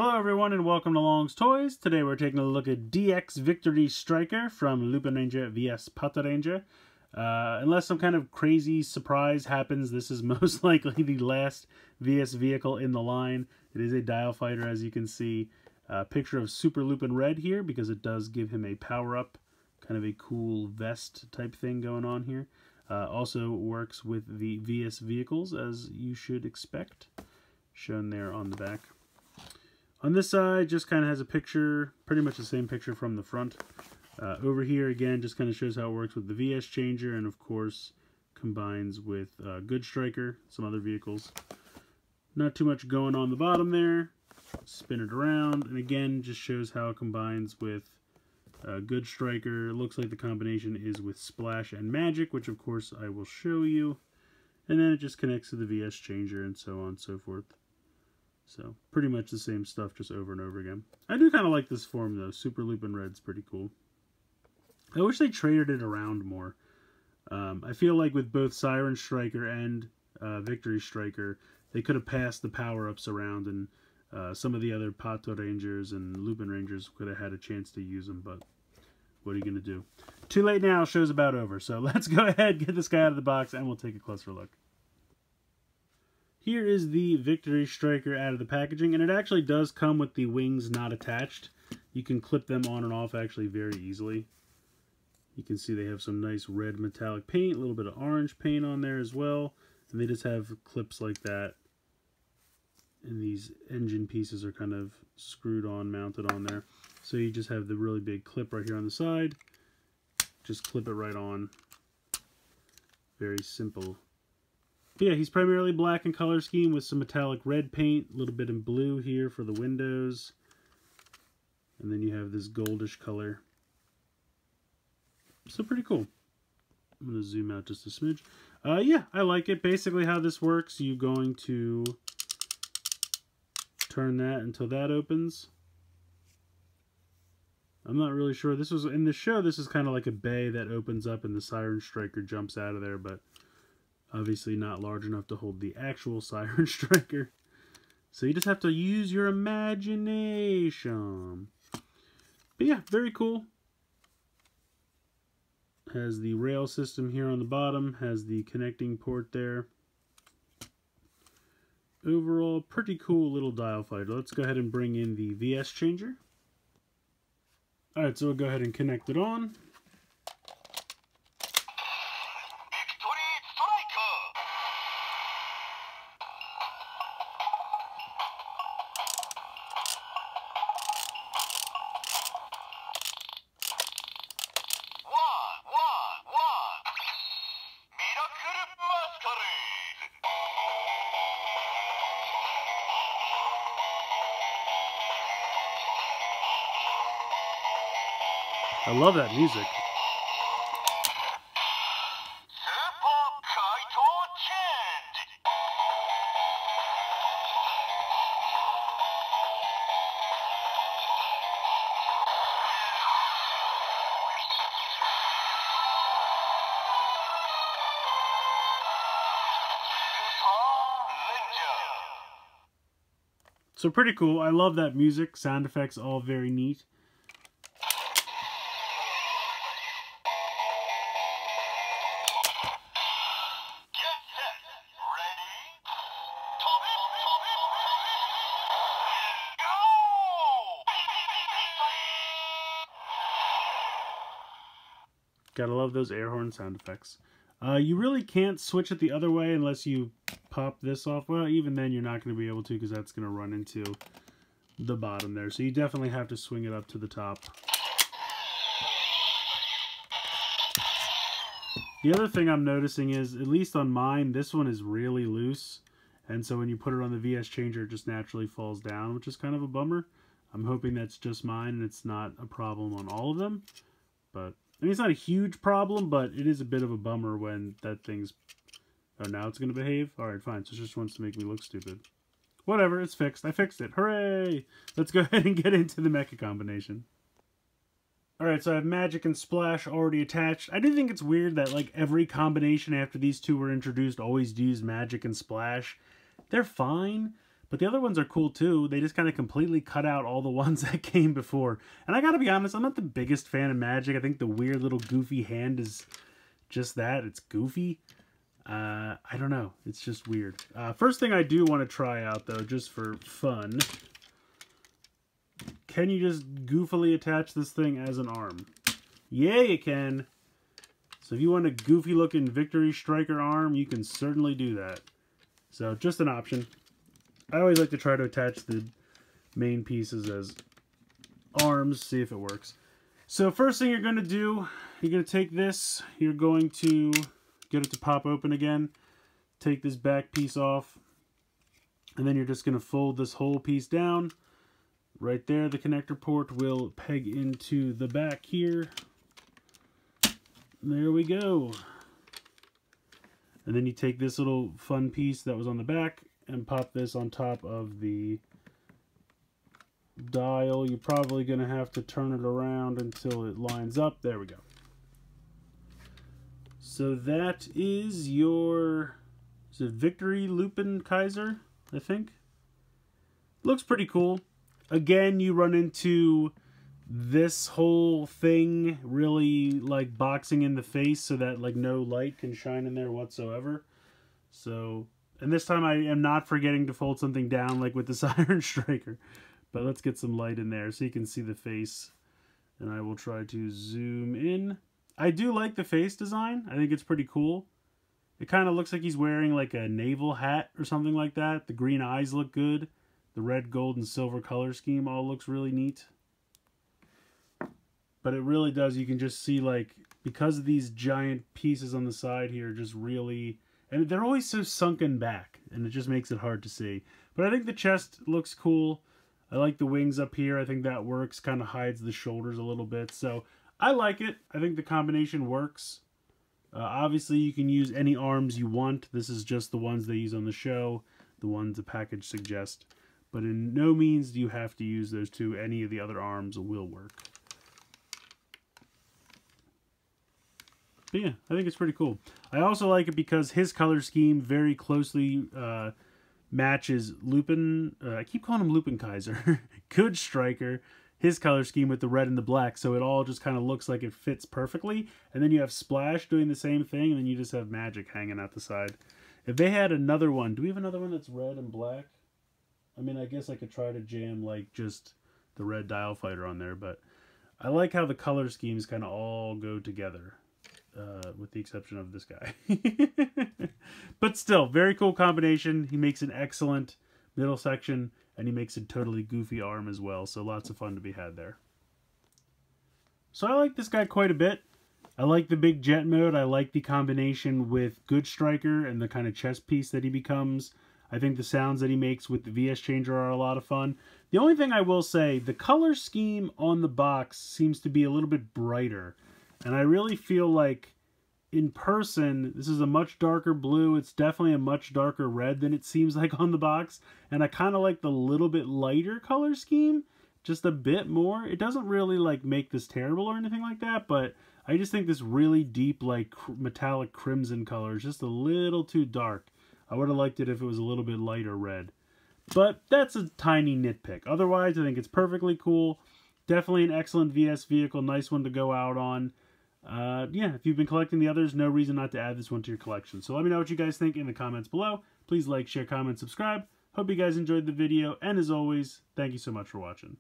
Hello everyone and welcome to Long's Toys. Today we're taking a look at DX Victory Striker from Lupinranger vs Patranger. Unless some kind of crazy surprise happens, this is most likely the last VS vehicle in the line. It is a dial fighter, as you can see. Picture of Super Lupin Red here because it does give him a power-up, kind of a cool vest type thing going on here. Also works with the VS vehicles, as you should expect, shown there on the back. On this side, just kind of has a picture, pretty much the same picture from the front. Over here, again, just kind of shows how it works with the VS changer, and of course, combines with Good Striker, some other vehicles. Not too much going on the bottom there. Spin it around, and again, just shows how it combines with Good Striker. It looks like the combination is with Splash and Magic, which of course I will show you. And then it just connects to the VS changer and so on and so forth. So, pretty much the same stuff, just over and over again. I do kind of like this form, though. Super Lupin Red's pretty cool. I wish they traded it around more. I feel like with both Siren Striker and Victory Striker, they could have passed the power-ups around, and some of the other Patrangers and Lupinrangers could have had a chance to use them, but what are you going to do? Too late now, show's about over. So, let's go ahead, get this guy out of the box, and we'll take a closer look. Here is the Victory Striker out of the packaging, and it actually does come with the wings not attached. You can clip them on and off actually very easily. You can see they have some nice red metallic paint, a little bit of orange paint on there as well, and they just have clips like that. And these engine pieces are kind of screwed on, mounted on there. So you just have the really big clip right here on the side. Just clip it right on. Very simple. But yeah, he's primarily black in color scheme with some metallic red paint, a little bit in blue here for the windows. And then you have this goldish color. So pretty cool. I'm going to zoom out just a smidge. Yeah, I like it. Basically how this works, you're going to turn that until that opens. I'm not really sure. This was in the show, this is kind of like a bay that opens up and the Siren Striker jumps out of there, but obviously not large enough to hold the actual Siren Striker. So you just have to use your imagination. But yeah, very cool. Has the rail system here on the bottom. Has the connecting port there. Overall, pretty cool little dial fighter. Let's go ahead and bring in the VS changer. Alright, so we'll go ahead and connect it on. I love that music. So pretty cool. I love that music. Sound effects all very neat. Gotta love those air horn sound effects. You really can't switch it the other way unless you pop this off. Well, even then you're not going to be able to because that's going to run into the bottom there. So you definitely have to swing it up to the top. The other thing I'm noticing is, at least on mine, this one is really loose. And so when you put it on the VS changer, it just naturally falls down, which is kind of a bummer. I'm hoping that's just mine and it's not a problem on all of them. But I mean, it's not a huge problem, but it is a bit of a bummer when that thing's... Oh, now it's going to behave? Alright, fine. So it just wants to make me look stupid. Whatever, it's fixed. I fixed it. Hooray! Let's go ahead and get into the mecha combination. Alright, so I have Magic and Splash already attached. I do think it's weird that, like, every combination after these two were introduced always used Magic and Splash. They're fine, But the other ones are cool too. They just kind of completely cut out all the ones that came before. And I gotta be honest, I'm not the biggest fan of Magic. I think the weird little goofy hand is just that. It's goofy. I don't know. It's just weird. First thing I do want to try out, though, just for fun. Can you just goofily attach this thing as an arm? Yeah, you can. So if you want a goofy-looking Victory Striker arm, you can certainly do that. So, just an option. I always like to try to attach the main pieces as arms, see if it works. So first thing you're going to do, you're going to take this, you're going to get it to pop open again, take this back piece off, and then you're just going to fold this whole piece down. Right there, the connector port will peg into the back here. There we go. And then you take this little fun piece that was on the back and pop this on top of the dial. You're probably going to have to turn it around until it lines up. There we go. So that is your, is it Victory Lupinranger, I think? Looks pretty cool. Again, you run into this whole thing really like boxing in the face so that like no light can shine in there whatsoever. So, and this time I am not forgetting to fold something down like with this Iron Striker. But let's get some light in there so you can see the face. And I will try to zoom in. I do like the face design. I think it's pretty cool. It kind of looks like he's wearing like a naval hat or something like that. The green eyes look good. The red, gold, and silver color scheme all looks really neat. But it really does, you can just see like, because of these giant pieces on the side here, just really, and they're always so sunken back, and it just makes it hard to see. But I think the chest looks cool. I like the wings up here. I think that works, kind of hides the shoulders a little bit. So I like it. I think the combination works. Obviously, you can use any arms you want. This is just the ones they use on the show, the ones the package suggests. But in no means do you have to use those two. Any of the other arms will work. But yeah, I think it's pretty cool. I also like it because his color scheme very closely matches Lupin. I keep calling him Lupinranger. Good Striker. His color scheme with the red and the black. So it all just kind of looks like it fits perfectly. And then you have Splash doing the same thing. And then you just have Magic hanging out the side. If they had another one. Do we have another one that's red and black? I mean, I guess I could try to jam like just the red Dial Fighter on there. But I like how the color schemes kind of all go together. With the exception of this guy. But still, very cool combination. He makes an excellent middle section, and he makes a totally goofy arm as well, so lots of fun to be had there. So I like this guy quite a bit. I like the big jet mode. I like the combination with Good Striker and the kind of chess piece that he becomes. I think the sounds that he makes with the VS Changer are a lot of fun. The only thing I will say, the color scheme on the box seems to be a little bit brighter. And I really feel like in person, this is a much darker blue. It's definitely a much darker red than it seems like on the box. And I kind of like the little bit lighter color scheme, just a bit more. It doesn't really like make this terrible or anything like that, but I just think this really deep like metallic crimson color is just a little too dark. I would have liked it if it was a little bit lighter red. But that's a tiny nitpick. Otherwise, I think it's perfectly cool. Definitely an excellent VS vehicle. Nice one to go out on. Yeah, if you've been collecting the others, no reason not to add this one to your collection. So let me know what you guys think in the comments below. Please like, share, comment, subscribe. Hope you guys enjoyed the video. And as always, thank you so much for watching.